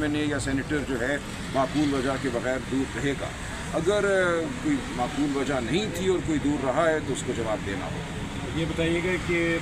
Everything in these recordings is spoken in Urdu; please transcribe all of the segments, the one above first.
MNA یا سینیٹر جو ہے معقول وجہ کے بغیر دور رہے گا. اگر کوئی معقول وجہ نہیں تھی اور کوئی دور رہا ہے تو اس کو جواب دینا ہوگا. یہ بتائیے گا کہ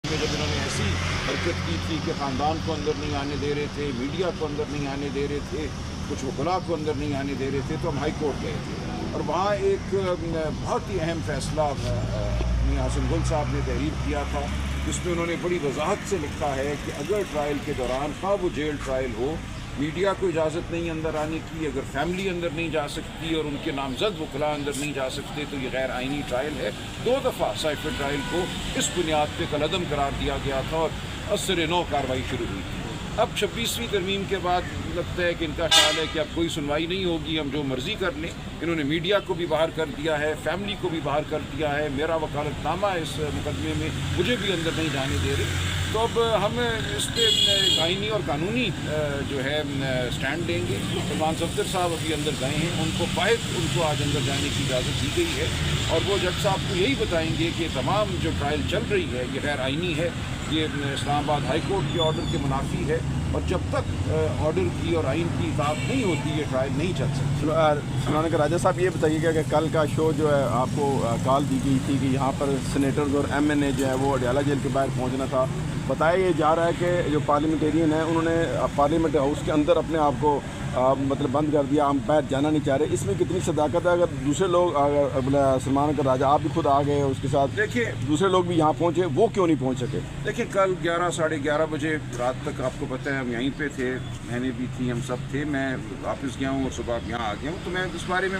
جب انہوں نے ایسی حرکت کی تھی کہ خاندان کو اندر نہیں آنے دے رہے تھے، میڈیا کو اندر نہیں آنے دے رہے تھے، کچھ وکلاء کو اندر نہیں آنے دے رہے تھے، تو ہم ہائی کورٹ گئے تھے اور وہاں ایک بہت ہی اہم فیصلہ میاں حسن گل صاحب نے تحریر کیا تھا، جس میں انہوں نے بڑی وضاحت سے لکھا ہے کہ اگر ٹرائل کے دوران خواہ وہ جیل ٹرائل ہو، میڈیا کو اجازت نہیں اندر آنے کی، اگر فیملی اندر نہیں جا سکتی اور ان کے نامزد وکلاء اندر نہیں جا سکتے تو یہ غیر آئینی ٹرائل ہے. 2 دفعہ سائفر ٹرائل کو اس بنیاد پہ کالعدم قرار دیا گیا تھا اور اثر نو کارروائی شروع ہوئی تھی. اب 26ویں ترمیم کے بعد لگتا ہے کہ ان کا خیال ہے کہ اب کوئی سنوائی نہیں ہوگی، ہم جو مرضی کر لیں. انہوں نے میڈیا کو بھی باہر کر دیا ہے، فیملی کو بھی باہر کر دیا ہے، میرا وکالت نامہ اس مقدمے میں مجھے بھی اندر نہیں جانے دے رہے. تو اب ہم اس پہ آئینی اور قانونی جو ہے سٹینڈ لیں گے. سلمان صفدر صاحب ابھی اندر گئے ہیں، ان کو باہر ان کو آج اندر جانے کی اجازت دی گئی ہے اور وہ جج صاحب کو یہی بتائیں گے کہ تمام جو ٹرائل چل رہی ہے یہ غیر آئینی ہے، یہ اسلام آباد ہائی کورٹ کے آرڈر کے منافی ہے اور جب تک آرڈر کی اور آئین کی اطاعت نہیں ہوتی یہ ٹرائل نہیں چل سکتی. سلمان راجہ صاحب یہ بتائیے گا کہ کل کا شو جو ہے آپ کو کال دی گئی تھی کہ یہاں پر سینیٹرز اور MNA جو ہے وہ اڈیالہ جیل کے باہر پہنچنا تھا. بتایا یہ جا رہا ہے کہ جو پارلیمنٹیرین ہیں انہوں نے پارلیمنٹ ہاؤس کے اندر اپنے آپ کو مطلب بند کر دیا، ہم باہر جانا نہیں چاہ رہے. اس میں کتنی صداقت ہے؟ اگر دوسرے لوگ سلمان راجہ آپ بھی خود آ گئے اس کے ساتھ، دیکھیے دوسرے لوگ بھی یہاں پہنچے، وہ کیوں نہیں پہنچ سکے؟ دیکھیں کل 11 ساڑھے 11 بجے رات تک آپ کو پتہ ہے ہم یہیں پہ تھے، بہنیں بھی تھیں، ہم سب تھے. میں واپس گیا ہوں اور صبح یہاں آ گیا ہوں، تو میں اس بارے میں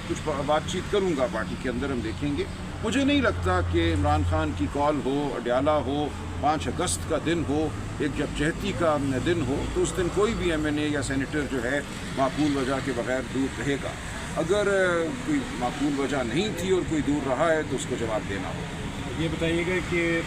کچھ بات چیت کروں گا پارٹی کے اندر، ہم دیکھیں گے. مجھے نہیں لگتا کہ عمران خان کی کال ہو، اڈیالہ ہو، 5 اگست کا دن ہو، ایک جگجہتی کا دن ہو، تو اس دن کوئی بھی MNA یا سینیٹر جو ہے معقول وجہ کے بغیر دور رہے گا. اگر کوئی معقول وجہ نہیں تھی اور کوئی دور رہا ہے تو اس کو جواب دینا ہوگا. یہ بتائیے گا کہ